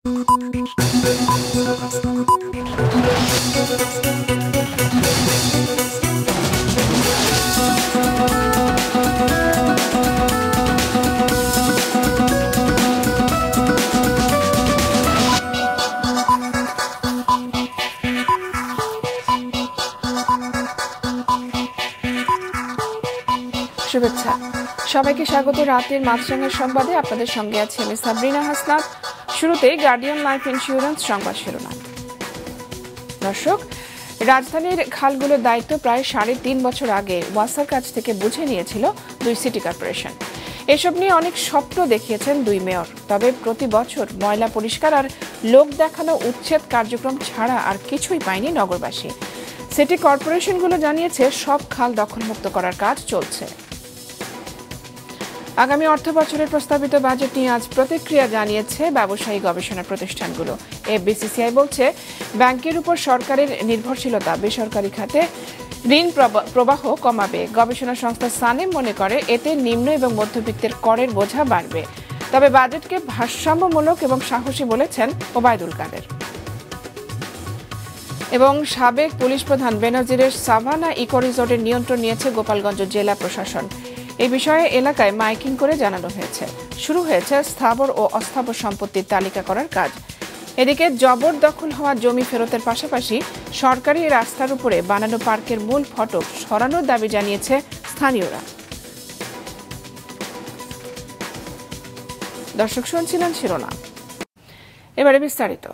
শুভেচ্ছা সবাইকে স্বাগত রাতের মাছরাঙার সংবাদে আপনাদের সঙ্গে আছি আমি সাবরিনা হাসনাত। শুরুতেই গার্ডিয়ান লাইফ ইন্স্যুরেন্স সংবাদ শিরোনাম। দর্শক, রাজধানীর খালগুলোর দায়িত্ব প্রায় ৩.৫ বছর আগে ওয়াসার কাছ থেকে বুঝে নিয়েছিল দুই সিটি কর্পোরেশন। এসব নিয়ে অনেক স্বপ্ন দেখিয়েছেন দুই মেয়র। তবে প্রতি বছর ময়লা পরিষ্কার আর লোক দেখানো উচ্ছেদ কার্যক্রম ছাড়া আর কিছুই পায়নি নগরবাসী। সিটি কর্পোরেশনগুলো জানিয়েছে সব খাল দখলমুক্ত করার কাজ চলছে। আগামী অর্থ বছরের প্রস্তাবিত বাজেট নিয়ে আজ প্রতিক্রিয়া জানিয়েছে ব্যবসায়ী গবেষণা প্রতিষ্ঠানগুলো। বিসিসিআই বলছে, ব্যাংকের উপর সরকারের নির্ভরশীলতা বেসরকারি খাতে ঋণ প্রবাহ কমাবে। গবেষণা সংস্থা সানেম মনে করে এতে নিম্ন এবং মধ্যবিত্তের করের বোঝা বাড়বে। তবে বাজেটকে ভারসাম্যমূলক এবং সাহসী বলেছেন ওবায়দুল কাদের। এবং সাবেক পুলিশ প্রধান বেনজিরের সাভানা ইকো রিসোর্টের নিয়ন্ত্রণ নিয়েছে গোপালগঞ্জ জেলা প্রশাসন। এই বিষয়ে এলাকায় মাইকিং করে জানানো হয়েছে। শুরু হয়েছে স্থাবর ও অস্থাবর সম্পত্তির তালিকা করার কাজ। এদিকে জবরদখল হওয়া জমি ফেরতের পাশাপাশি সরকারি রাস্তার উপরে বানানো পার্কের মূল ফটক সরানোর দাবি জানিয়েছে স্থানীয়রা। দর্শক, শুনছিলেন শিরোনাম, এবারে বিস্তারিত।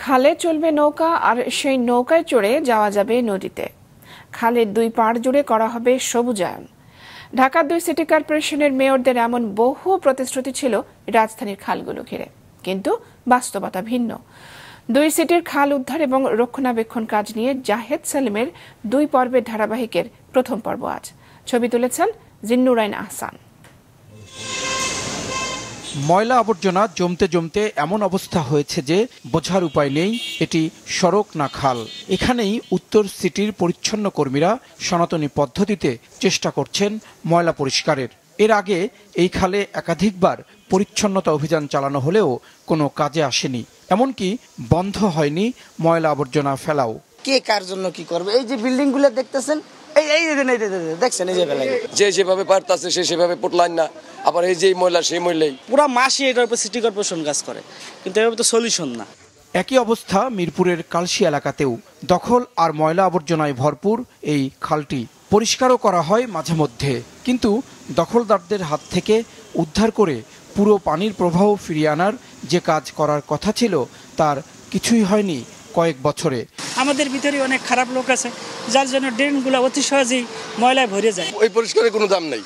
খালে চলবে নৌকা, আর সেই নৌকায় চড়ে যাওয়া যাবে নদীতে। খালের দুই পাড় জুড়ে করা হবে সবুজায়ন। ঢাকার দুই সিটি কর্পোরেশনের মেয়রদের এমন বহু প্রতিশ্রুতি ছিল রাজধানীর খালগুলো ঘিরে, কিন্তু বাস্তবতা ভিন্ন। দুই সিটির খাল উদ্ধার এবং রক্ষণাবেক্ষণ কাজ নিয়ে জাহেদ সেলিমের 2 পর্বের ধারাবাহিকের প্রথম পর্ব আজ। ছবি তুলেছেন জিন্নুরাইন আহসান। ময়লা আবর্জনা জমতে জমতে এমন অবস্থা হয়েছে যে বোঝার উপায় নেই এটি সড়ক না খাল। এখানেই উত্তর সিটির পরিচ্ছন্ন কর্মীরা সনাতনী পদ্ধতিতে চেষ্টা করছেন ময়লা পরিষ্কারের। এর আগে এই খালে একাধিকবার পরিচ্ছন্নতা অভিযান চালানো হলেও কোনো কাজে আসেনি, এমনকি বন্ধ হয়নি ময়লা আবর্জনা ফেলাও। কে কার জন্য কি করবে? এই যে বিল্ডিং গুলো দেখতেছেন, দেখছেন এই যে যেভাবে পারতাছে সে সেভাবে পটলাইন না, আবার এই যে ময়লা সেই ময়লাই পুরো মাসই এটার উপর সিটি কর্পোরেশন কাজ করে, কিন্তু এভাবে তো সলিউশন না। একই অবস্থা মিরপুরের কালশি এলাকাতেও। দখল আর ময়লা আবর্জনায় ভরপুর এই খালটি। পরিষ্কারও করা হয় মাঝে মধ্যে, কিন্তু দখলদারদের হাত থেকে উদ্ধার করে পুরো পানির প্রবাহ ফিরিয়ে আনার যে কাজ করার কথা ছিল তার কিছুই হয়নি কয়েক বছরে। আমাদের ভিতরে অনেক খারাপ লোক আছে, যার জন্য ড্রেনগুলো অতি সহজেই ময়লায় ভরে যায়। ওই পরিষ্কারের কোনো দাম নেই।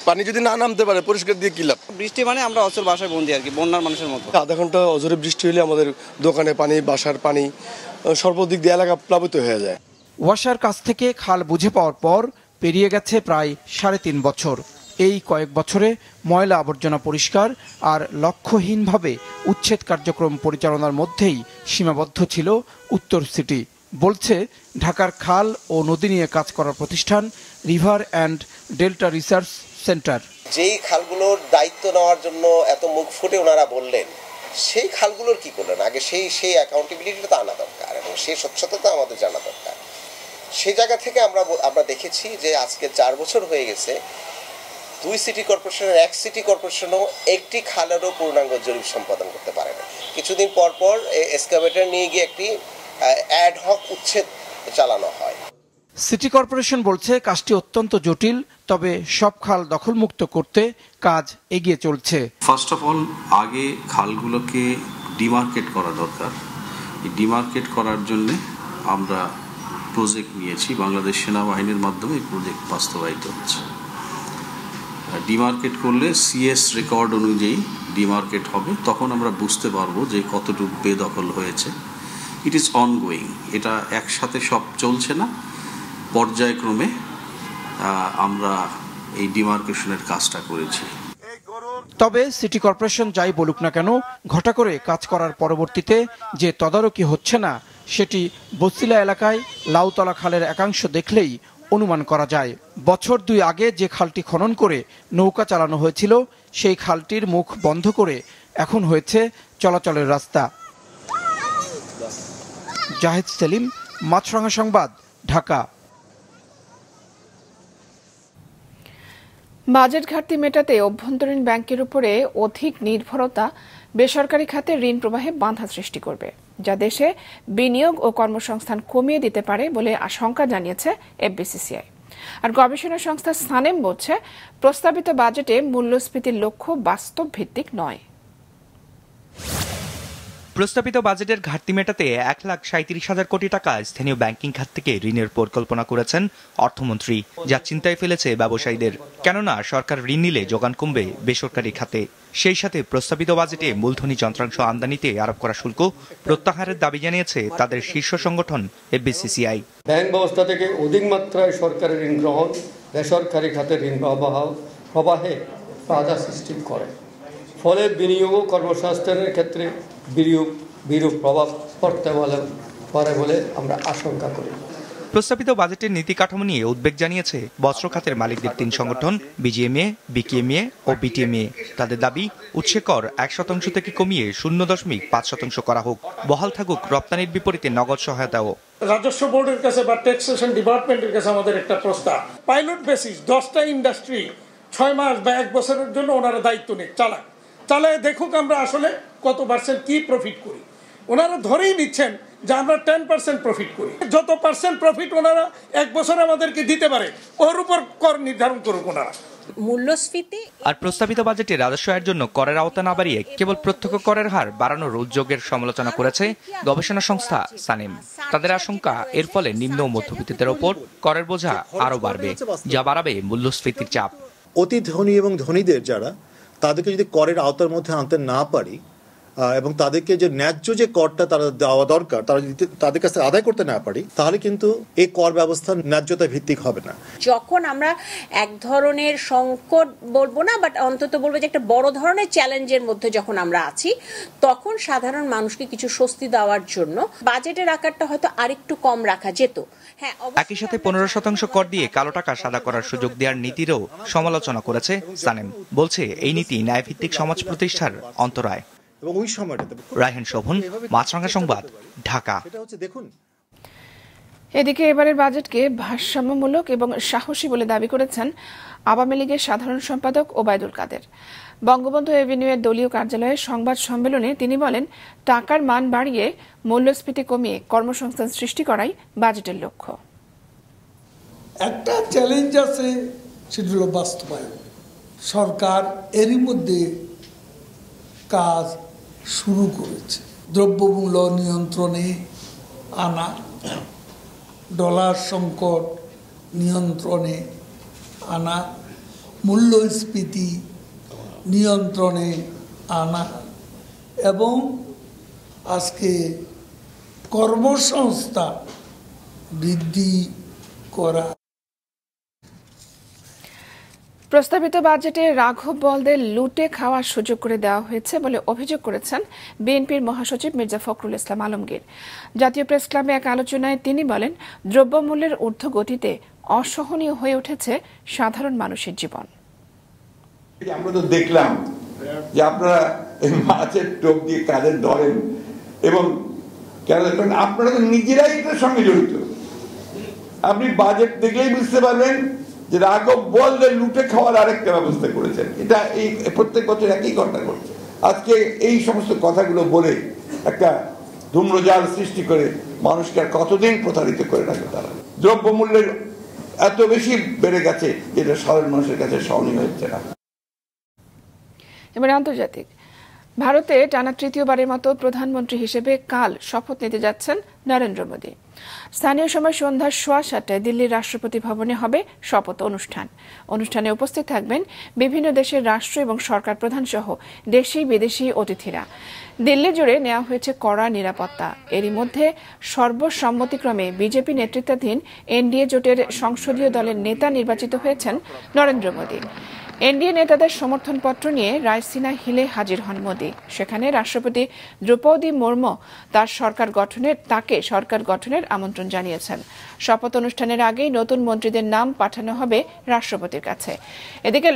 পানি যদি না নামতে পারে পরিষ্কার দিয়ে কি লাভ? বৃষ্টি মানে আমরা অচল বাসায় বন্দি আর কি, বন্যার মানুষের মতো। আধা ঘন্টা অজরে বৃষ্টি হলে আমাদের দোকানে পানি, বাসার পানি, সর্বদিক দিয়ে এলাকা প্লাবিত হয়ে যায়। ওয়াসার কাছ থেকে খাল বুঝে পাওয়ার পর পেরিয়ে গেছে প্রায় 3.5 বছর। এই কয়েক বছরে ময়লা আবর্জনা পরিষ্কার আর লক্ষ্যহীনভাবে উচ্ছেদ কার্যক্রম পরিচালনার মধ্যেই সীমাবদ্ধ ছিল উত্তর সিটি, বলছে ঢাকার খাল ও নদী নিয়ে কাজ করার প্রতিষ্ঠান river and delta research centre. যেই খালগুলোর দায়িত্ব নেওয়ার জন্য এত মুখ ফুটে ওনারা বললেন, সেই খালগুলোর কি করলেন? আগে সেই অ্যাকাউন্টেবিলিটিটা আনা দরকার এবং সেই স্বচ্ছতা আমাদের জানা দরকার। সেই জায়গা থেকে আমরা দেখেছি যে আজকে 4 বছর হয়ে গেছে, 2 সিটি কর্পোরেশনের 1 সিটি কর্পোরেশনও একটি খালেরও পূর্ণাঙ্গ জরিপ সম্পাদন করতে পারে না। কিছুদিন পর পর এক্সকাভেটর নিয়ে গিয়ে একটি অ্যাডহক উচ্ছেদ চালানো হয়। সিটি কর্পোরেশন বলছে কাজটি অত্যন্ত জটিল, তবে সব খাল দখলমুক্ত করতে কাজ এগিয়ে চলছে। ফার্স্ট অফ অল আগে খালগুলোকে ডিমার্কেট করা দরকার। এই ডিমার্কেট করার জন্য আমরা প্রজেক্ট নিয়েছি, বাংলাদেশ সেনাবাহিনীর মাধ্যমে এই প্রজেক্ট বাস্তবায়িত হচ্ছে। ডিমার্কেট করলে সিএস রেকর্ড অনুযায়ী ডিমার্কেট হবে, তখন আমরা বুঝতে পারবো যে কতটুকু বেদখল হয়েছে। ইট ইজ অনগোয়িং, এটা একসাথে সব চলছে না, পর্যায়ক্রমে আমরা এই ডিমার্কেশনের কাজটা করেছি। তবে সিটি কর্পোরেশন যাই বলুক না কেন, ঘটা করে কাজ করার পরবর্তীতে যে তদারকি হচ্ছে না সেটি বসিলা এলাকায় লাউতলা খালের একাংশ দেখলেই অনুমান করা যায়। বছর 2 আগে যে খালটি খনন করে নৌকা চালানো হয়েছিল সেই খালটির মুখ বন্ধ করে এখন হয়েছে চলাচলের রাস্তা। জাহিদ সেলিম, মাছরাঙা সংবাদ, ঢাকা। বাজেট ঘাটতি মেটাতে অভ্যন্তরীণ ব্যাংকের উপরে অধিক নির্ভরতা বেসরকারি খাতে ঋণ প্রবাহে বাধা সৃষ্টি করবে, যা দেশে বিনিয়োগ ও কর্মসংস্থান কমিয়ে দিতে পারে বলে আশঙ্কা জানিয়েছে এফবিসিসিআই। আর গবেষণা সংস্থা সানেম বলছে, প্রস্তাবিত বাজেটে মূল্যস্ফীতির লক্ষ্য বাস্তব ভিত্তিক নয়। প্রস্তাবিত বাজেটের ঘাটতি মেটাতে 1,37,000 কোটি টাকা স্থানীয় ব্যাংকিং খাত থেকে ঋণের পরিকল্পনা করেছেন অর্থমন্ত্রী, যা চিন্তায় ফেলেছে ব্যবসায়ীদের। কেননা সরকার ঋণ নিলে যোগান কমবে বেসরকারি খাতে। সেই সাথে প্রস্তাবিত বাজেটে মূলধনী যন্ত্রাংশ আমদানিতে আরোপ করা শুল্ক প্রত্যাহারের দাবি জানিয়েছে তাদের শীর্ষ সংগঠন এফবিসিসিআই। ব্যাংক ব্যবস্থা থেকে অধিক মাত্রায় সরকারের ঋণ গ্রহণ বেসরকারি খাতের ঋণ প্রবাহে বাধা সৃষ্টি করে, ফলে বিনিয়োগ ও কর্মসংস্থানের ক্ষেত্রে বিরূপ প্রভাব পড়তে পারে বলে আমরা আশঙ্কা করি। প্রস্তাবিত বাজেটের নীতি কাঠামো নিয়ে উদ্বেগ জানিয়েছে বস্ত্র খাতের মালিকদের 3 সংগঠন বিজিএমএ, বিকেএমএ ও বিটিএমএ। তাদের দাবি, উৎসে কর 1% থেকে কমিয়ে 0.5% করা হোক। বহাল থাকুক রপ্তানির বিপরীতে নগদ সহায়তাও। রাজস্ব বোর্ডের কাছে বা ট্যাক্সেশন ডিপার্টমেন্টের কাছে আমাদের একটা প্রস্তাব, পাইলট বেসিস 10টা ইন্ডাস্ট্রি 6 মাস বা 1 বছরের জন্য ওনারা দায়িত্ব নিক, চালায় দেখুক আমরা আসলে কত পার্সেন্ট কি প্রফিট করি। ওনারা ধরেই নিচ্ছেন যে আমরা 10% প্রফিট করি, যত পার্সেন্ট প্রফিট ওনারা 1 বছর আমাদেরকে দিতে পারে ওর উপর কর নির্ধারণ করুক ওনারা। মূল্যস্ফীতি আর প্রস্তাবিত বাজেটে রাজস্ব আয়ের জন্য করের আওতা না বাড়িয়ে কেবল প্রত্যক্ষ করের হার বাড়ানোর উদ্যোগের সমালোচনা করেছে গবেষণা সংস্থা সানেম। তাদের আশঙ্কা, এর ফলে নিম্ন ও মধ্যবিত্তদের ওপর করের বোঝা আরও বাড়বে, যা বাড়াবে মূল্যস্ফীতির চাপ। অতি ধনী এবং ধনীদের যারা, তাদেরকে যদি করের আওতার মধ্যে আনতে না পারি এবং তাদেরকে যে ন্যায্য যে করটা তারা দেওয়া দরকার তারা যদি তাদের কাছে আদায় করতে না পারি, তাহলে কিন্তু এই কর ব্যবস্থা ন্যায্যতা ভিত্তিক হবে না। যখন আমরা এক ধরনের সংকট বলবো না, বাট অন্তত বলবো যে একটা বড় ধরনের চ্যালেঞ্জের মধ্যে যখন আমরা আছি, তখন সাধারণ মানুষকে কিছু স্বস্তি দেওয়ার জন্য বাজেটের আকারটা হয়তো আরেকটু কম রাখা যেত। হ্যাঁ, একই সাথে 15% কর দিয়ে কালো টাকা সাদা করার সুযোগ দেওয়ার নীতিরও সমালোচনা করেছে সানেম। বলছে, এই নীতি ন্যায়ভিত্তিক সমাজ প্রতিষ্ঠার অন্তরায়। এবং ওই সময়টাতে রায়হান শোভন, মাছরাঙা সংবাদ, ঢাকা। এদিকে এবারের বাজেটকে ভারসাম্যমূলক এবং সাহসী বলে দাবি করেছেন আওয়ামী লীগের সাধারণ সম্পাদক ওবায়দুল কাদের। বঙ্গবন্ধু এভিনিউয়ের দলীয় কার্যালয়ে সংবাদ সম্মেলনে তিনি বলেন, টাকার মান বাড়িয়ে মূল্যস্ফীতি কমিয়ে কর্মসংস্থান সৃষ্টি করাই বাজেটের লক্ষ্য। একটা চ্যালেঞ্জ আছে, সেটা হল বাস্তবায়ন। সরকার এরই মধ্যে কাজ শুরু করেছে, দ্রব্যমূল্য নিয়ন্ত্রণে আনা, ডলার সংকট নিয়ন্ত্রণে আনা, মূল্যস্ফীতি নিয়ন্ত্রণে আনা এবং আজকে কর্মসংস্থান বৃদ্ধি করা। প্রস্তাবিত বাজেটে রাঘব বোয়ালদের লুটে খাওয়ার সুযোগ করে দেওয়া হয়েছে বলে অভিযোগ করেছেন বিএনপির মহাসচিব মির্জা ফখরুল ইসলাম আলমগীর। জাতীয় প্রেস ক্লাবে এক আলোচনায় তিনি বলেন, দ্রব্যমূল্যের ঊর্ধ্বগতিতে অসহনীয় হয়ে উঠেছে সাধারণ মানুষের জীবন। আমরা তো দেখলাম যে আপনারা মাছের টোপ দিয়ে কাঁধে ধরেন এবং আপনারা তো নিজেরাই এটার সঙ্গে জড়িত। আপনি বাজেট দেখলেই বুঝতে পারবেন যে রাঘব বোয়ালদের লুটে খাওয়ার আরেকটা ব্যবস্থা করেছেন। এটা এই প্রত্যেক বছর একই ঘটনা ঘটছে। আজকে এই সমস্ত কথাগুলো বলে একটা ধূম্রজাল সৃষ্টি করে মানুষকে আর কতদিন প্রতারিত করে রাখবে তারা। দ্রব্যমূল্যের এত বেশি বেড়ে গেছে যেটা সাধারণ মানুষের কাছে সহনীয় হচ্ছে না। এবার আন্তর্জাতিক। ভারতে টানা তৃতীয়বারের মতো প্রধানমন্ত্রী হিসেবে কাল শপথ নিতে যাচ্ছেন নরেন্দ্র মোদী। স্থানীয় সময় সন্ধ্যা 7:15 দিল্লির রাষ্ট্রপতি ভবনে হবে শপথ অনুষ্ঠান। অনুষ্ঠানে উপস্থিত থাকবেন বিভিন্ন দেশের রাষ্ট্র এবং সরকার প্রধান সহ দেশি বিদেশি অতিথিরা। দিল্লি জুড়ে নেওয়া হয়েছে কড়া নিরাপত্তা। এরই মধ্যে সর্বসম্মতিক্রমে বিজেপি নেতৃত্বাধীন এনডিএ জোটের সংসদীয় দলের নেতা নির্বাচিত হয়েছেন নরেন্দ্র মোদী। এনডিএ নেতাদের সমর্থনপত্র নিয়ে রায়সিনা হিলে হাজির হন মোদি। সেখানে রাষ্ট্রপতি দ্রৌপদী মুর্মু তাকে সরকার গঠনের আমন্ত্রণ জানিয়েছেন। শপথ অনুষ্ঠানের আগেই নতুন মন্ত্রীদের নাম পাঠানো হবে রাষ্ট্রপতির কাছে। এদিকে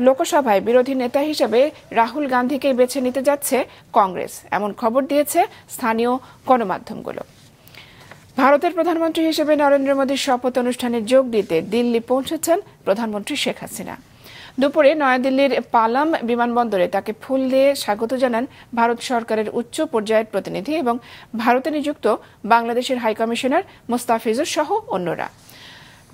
লোকসভায় বিরোধী নেতা হিসেবে রাহুল গান্ধীকে বেছে নিতে যাচ্ছে কংগ্রেস, এমন খবর দিয়েছে স্থানীয় গণমাধ্যমগুলো। ভারতের প্রধানমন্ত্রী হিসেবে নরেন্দ্র মোদীর শপথ অনুষ্ঠানে যোগ দিতে দিল্লি পৌঁছেছেন প্রধানমন্ত্রী শেখ হাসিনা। দুপুরে নয়াদিল্লির পালাম বিমানবন্দরে তাকে ফুল দিয়ে স্বাগত জানান ভারত সরকারের উচ্চ পর্যায়ের প্রতিনিধি এবং ভারতে নিযুক্ত বাংলাদেশের হাইকমিশনার মুস্তাফিজুর সহ অন্যরা।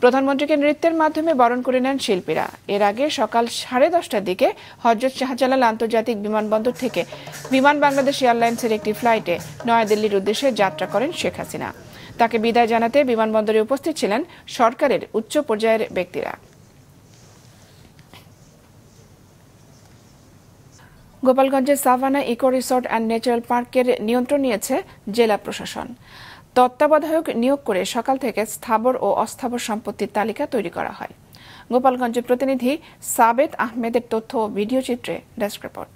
প্রধানমন্ত্রীকে নৃত্যের মাধ্যমে বরণ করে নেন শিল্পীরা। এর আগে সকাল 10:30টার দিকে হযরত শাহজালাল আন্তর্জাতিক বিমানবন্দর থেকে বিমান বাংলাদেশ এয়ারলাইন্সের একটি ফ্লাইটে নয়াদিল্লির উদ্দেশ্যে যাত্রা করেন শেখ হাসিনা। তাকে বিদায় জানাতে বিমানবন্দরে উপস্থিত ছিলেন সরকারের উচ্চ পর্যায়ের ব্যক্তিরা। গোপালগঞ্জের savanna eco resort and natural পার্কের নিয়ন্ত্রণ নিয়েছে জেলা প্রশাসন। তত্ত্বাবধায়ক নিয়োগ করে সকাল থেকে স্থাবর ও অস্থাবর সম্পত্তির তালিকা তৈরি করা হয়। গোপালগঞ্জের প্রতিনিধি সাবেদ আহমেদের তথ্য ও ভিডিও চিত্রে ডেস্ক রিপোর্ট।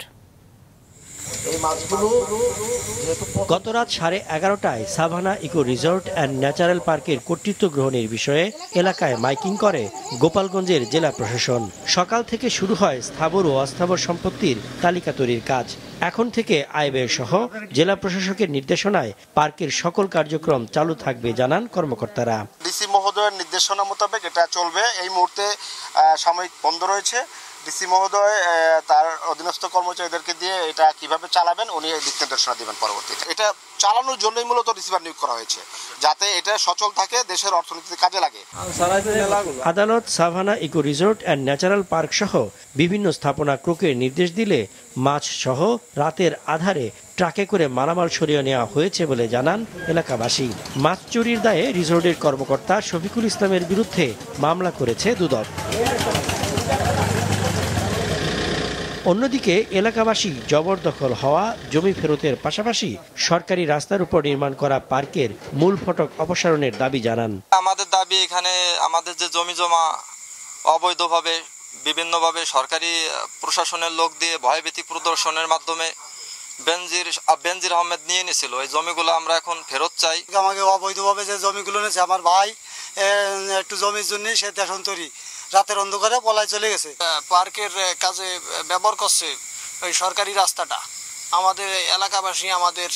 গত রাত 11:30টায় Savannah eco resort and natural পার্কের কর্তৃত্ব গ্রহণের বিষয়ে এলাকায় মাইকিং করে গোপালগঞ্জের জেলা প্রশাসন। সকাল থেকে শুরু হয় স্থাবর ও অস্থাবর সম্পত্তির তালিকা তৈরির কাজ। এখন থেকে আয় ব্যয় সহ জেলা প্রশাসকের নির্দেশনায় পার্কের সকল কার্যক্রম চালু থাকবে জানান কর্মকর্তারা। ডিসি মহোদয়ের নির্দেশনা মোতাবেক এটা চলবে। এই মুহূর্তে সাময়িক বন্ধ রয়েছে। ডিসি মহোদয় তার অধীনস্থ কর্মচারীদেরকে দিয়ে এটা কিভাবে চালাবেন উনি দিক নির্দেশনা দিবেন পরবর্তীতে। এটা চালানোর জন্যই মূলত রিসিভার নিয়োগ করা হয়েছে, যাতে এটা সচল থাকে, দেশের অর্থনীতিতে কাজে লাগে। আদালত Savanna eco resort and Natural Park সহ বিভিন্ন স্থাপনা ক্রোকের নির্দেশ দিলে মাছ সহ রাতের আধারে ট্রাকে করে মালামাল সরিয়ে নেওয়া হয়েছে বলে জানান এলাকাবাসী। মাছ চুরির দায়ে রিসোর্টের কর্মকর্তা শফিকুল ইসলামের বিরুদ্ধে মামলা করেছে দুদক। অন্যদিকে এলাকাবাসী জবরদখল হওয়া জমি ফেরতের পাশাপাশি সরকারি রাস্তার উপর নির্মাণ করা পার্কের মূল ফটক অপসারণের দাবি জানান। আমাদের দাবি এখানে আমাদের যে জমি জমা অবৈধভাবে বিভিন্নভাবে সরকারি প্রশাসনের লোক দিয়ে ভয়ভীতি প্রদর্শনের মাধ্যমে বেনজির আহমেদ নিয়ে নিয়েছিল, এই জমিগুলো আমরা এখন ফেরত চাই। আমাকে অবৈধভাবে যে জমিগুলো নিয়েছে আমার ভাই একটু জমির জন্য সে দেশান্তরী রাতের অন্ধকারে পলায় চলে গেছে। পার্কের কাজে ব্যবহার করছে ওই সরকারি রাস্তাটা। আমাদের এলাকাবাসী আমাদের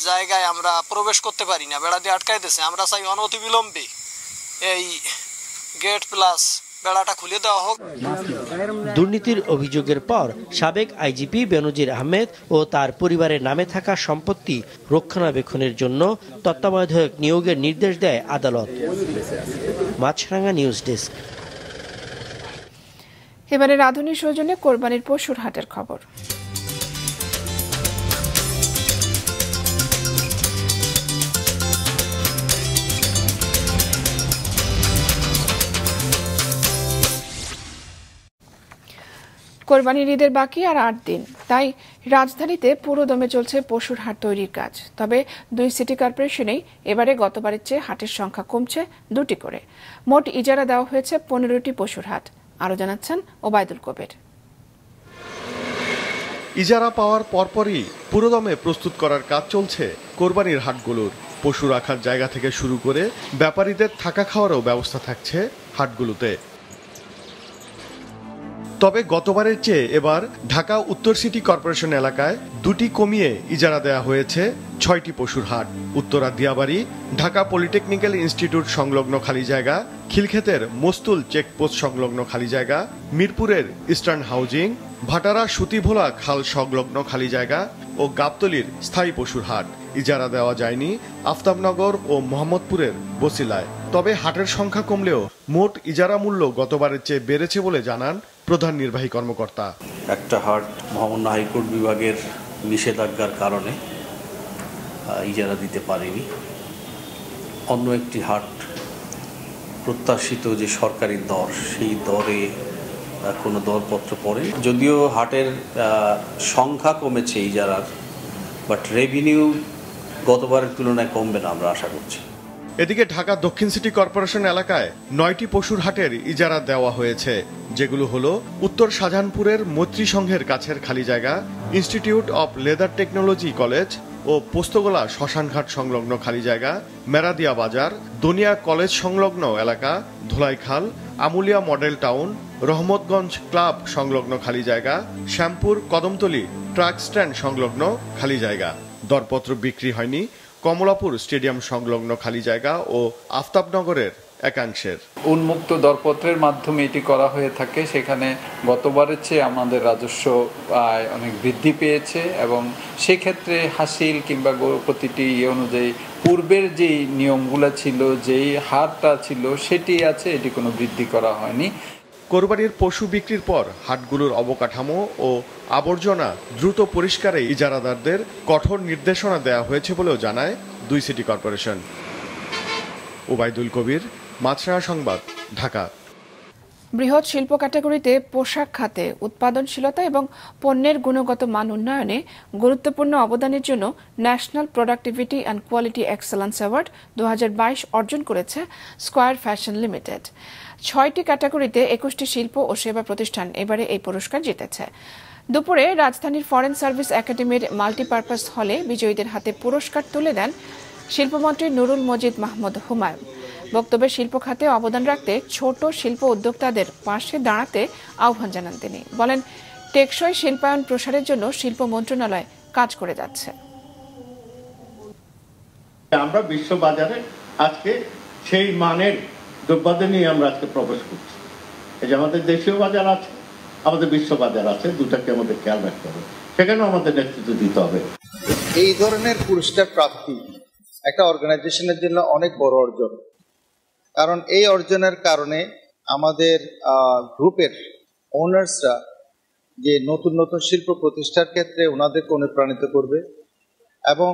জায়গায় আমরা প্রবেশ করতে পারি না, বেড়া দিয়ে আটকাই দিয়েছে। আমরা চাই অনতিবিলম্বে এই গেট প্লাস বেড়াটা খুলে দেওয়া হোক। দুর্নীতির অভিযোগের পর সাবেক আইজিপি বেনজির আহমেদ ও তার পরিবারের নামে থাকা সম্পত্তি রক্ষণাবেক্ষণের জন্য তত্ত্বাবধায়ক নিয়োগের নির্দেশ দেয় আদালত। মাছরাঙ্গা নিউজ ডেস্ক। এবারে রাধুনী সৌজন্যে কোরবানির পশুর হাটের খবর। কোরবানির ঈদের বাকি আর 8 দিন, তাই রাজধানীতে পুরো দমে চলছে পশুর হাট তৈরির কাজ। তবে 2 সিটি কর্পোরেশনেই এবারে গতবারের চেয়ে হাটের সংখ্যা কমছে 2টি করে। মোট ইজারা দেওয়া হয়েছে 15টি পশুর হাট। আরো জানাচ্ছেন ওবায়দুল কবির। ইজারা পাওয়ার পরপরই পুরোদমে প্রস্তুত করার কাজ চলছে কোরবানির হাটগুলোর। পশু রাখার জায়গা থেকে শুরু করে ব্যাপারীদের থাকা খাওয়ারও ব্যবস্থা থাকছে হাটগুলোতে। তবে গতবারের চেয়ে এবার ঢাকা উত্তর সিটি কর্পোরেশন এলাকায় 2টি কমিয়ে ইজারা দেওয়া হয়েছে 6টি পশুর হাট। উত্তরা দিয়াবাড়ি, ঢাকা পলিটেকনিক্যাল ইনস্টিটিউট সংলগ্ন খালি জায়গা, খিলক্ষেতের মস্তুল চেকপোস্ট সংলগ্ন খালি জায়গা, মিরপুরের ইস্টার্ন হাউজিং, ভাটারা সুতিভোলা খাল সংলগ্ন খালি জায়গা ও গাবতলীর স্থায়ী পশুর হাট। ইজারা দেওয়া যায়নি আফতাবনগর ও মোহাম্মদপুরের বসিলায়। তবে হাটের সংখ্যা কমলেও মোট ইজারা মূল্য গতবারের চেয়ে বেড়েছে বলে জানান প্রধান নির্বাহী কর্মকর্তা। একটা হাট মহামান্য হাইকোর্ট বিভাগের নিষেধাজ্ঞার কারণে ইজারা দিতে পারেনি। অন্য একটি হাট প্রত্যাশিত যে সরকারি দর, সেই দরে কোনো দরপত্র পড়ে। যদিও হাটের সংখ্যা কমেছে ইজারার, বাট রেভিনিউ গতবারের তুলনায় কমবে না আমরা আশা করছি। এদিকে ঢাকা দক্ষিণ সিটি কর্পোরেশন এলাকায় 9টি পশুর হাটের ইজারা দেওয়া হয়েছে, যেগুলো হলো উত্তর শাহজাহানপুরের মৈত্রী সংঘের কাছের খালি জায়গা, institute of leather technology college ও পোস্তগোলা শ্মশানঘাট সংলগ্ন খালি জায়গা, মেরাদিয়া বাজার, দনিয়া কলেজ সংলগ্ন এলাকা, Dholaikhal, Amulia model town, Rahmatganj club সংলগ্ন খালি জায়গা, শ্যামপুর কদমতলী ট্রাক স্ট্যান্ড সংলগ্ন খালি জায়গা। দরপত্র বিক্রি হয়নি কমলাপুর স্টেডিয়াম সংলগ্ন খালি জায়গা ও আফতাবনগরের একাংশের। উন্মুক্ত দরপত্রের মাধ্যমে এটি করা হয়ে থাকে। সেখানে গতবারের চেয়ে আমাদের রাজস্ব আয় অনেক বৃদ্ধি পেয়েছে এবং সেক্ষেত্রে হাসিল কিংবা প্রতিটি অনুযায়ী পূর্বের যেই নিয়মগুলো ছিল, যেই হারটা ছিল সেটি আছে, এটি কোনো বৃদ্ধি করা হয়নি। কোরবানির পশু বিক্রির পর হাটগুলোর অবকাঠামো ও আবর্জনা দ্রুত পরিষ্কারে ইজারাদারদের কঠোর নির্দেশনা দেওয়া হয়েছে বলেও জানায় 2 সিটি কর্পোরেশন। ওবায়দুল কবির, মাছরাঙা সংবাদ, ঢাকা। বৃহৎ শিল্প ক্যাটাগরিতে পোশাক খাতে উৎপাদনশীলতা এবং পণ্যের গুণগত মান উন্নয়নে গুরুত্বপূর্ণ অবদানের জন্য national productivity and quality excellence award 2022 অর্জন করেছে স্কয়ার ফ্যাশন লিমিটেড। 6টি ক্যাটাগরিতে 21টি শিল্প ও সেবা প্রতিষ্ঠান এবারে এই পুরস্কার জিতেছে। দুপুরে রাজধানীর ফরেন সার্ভিস একাডেমির মাল্টিপারপাস হলে বিজয়ীদের হাতে পুরস্কার তুলে দেন শিল্পমন্ত্রী নুরুল মজিদ মাহমুদ হুমায়ুন। বক্তব্যে শিল্প খাতে অবদান রাখতে ছোট শিল্প উদ্যোক্তাদের পাশে দাঁড়াতে আহ্বান জানান তিনি। বলেন, টেকসই শিল্পায়ন প্রসারের জন্য শিল্প মন্ত্রণালয় কাজ করে যাচ্ছে। আমরা বিশ্ব বাজারে আজকে সেই মানের দ্রব্যাদি নিয়ে আমরা আজকে প্রবেশ করছি। এই যে আমাদের দেশীয় বাজার আছে, আমাদের বিশ্ব বাজার আছে, দুটাকে আমাদের খেয়াল রাখতে হবে, সেখানেও আমাদের নেতৃত্ব দিতে হবে। এই ধরনের পুরস্কার প্রাপ্তি একটা অর্গানাইজেশনের জন্য অনেক বড় অর্জন, কারণ এই অর্জনের কারণে আমাদের গ্রুপের ওনার্সরা যে নতুন নতুন শিল্প প্রতিষ্ঠার ক্ষেত্রে ওনাদেরকে অনুপ্রাণিত করবে এবং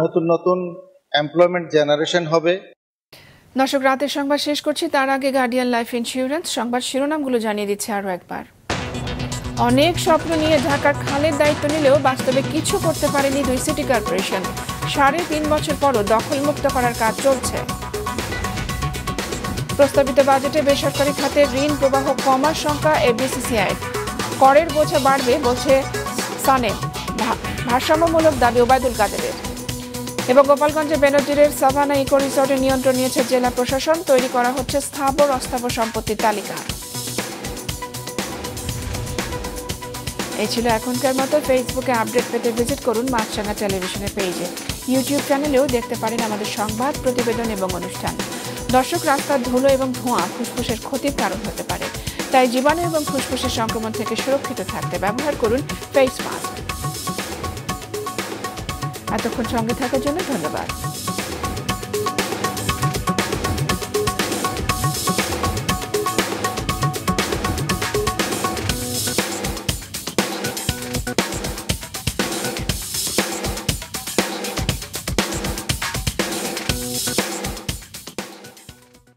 নতুন নতুন এমপ্লয়মেন্ট জেনারেশন হবে। দর্শক, রাতের সংবাদ শেষ করছি, তার আগে গার্ডিয়ান লাইফ ইন্স্যুরেন্স সংবাদ শিরোনামগুলো জানিয়ে দিচ্ছে আরও একবার। অনেক স্বপ্ন নিয়ে ঢাকার খালের দায়িত্ব নিলেও বাস্তবে কিছু করতে পারেনি 2 সিটি কর্পোরেশন। 3.5 বছর পরও দখলমুক্ত করার কাজ চলছে। প্রস্তাবিত বাজেটে বেসরকারি খাতে ঋণ প্রবাহ কমার সংখ্যা এফবিসিসিআই। করের বোঝা বাড়বে বলছে সানে। ভারসাম্যমূলক দাবি ওবায়দুল কাদেরের। এবং গোপালগঞ্জে বেনজিরের সাভানা ইকো রিসর্টের নিয়ন্ত্রণ নিয়েছে জেলা প্রশাসন। তৈরি করা হচ্ছে স্থাবর অস্থাবর সম্পত্তির তালিকা। এই ছিল এখনকার মতো। ফেসবুকে আপডেট পেতে ভিজিট করুন মাছরাঙা টেলিভিশনের পেজে। ইউটিউব চ্যানেলেও দেখতে পারেন আমাদের সংবাদ, প্রতিবেদন এবং অনুষ্ঠান। দর্শক, রাস্তার ধুলো এবং ধোঁয়া ফুসফুসের ক্ষতির কারণ হতে পারে, তাই জীবাণু এবং ফুসফুসের সংক্রমণ থেকে সুরক্ষিত থাকতে ব্যবহার করুন ফেস মাস্ক। এতক্ষণ সঙ্গে থাকার জন্য ধন্যবাদ।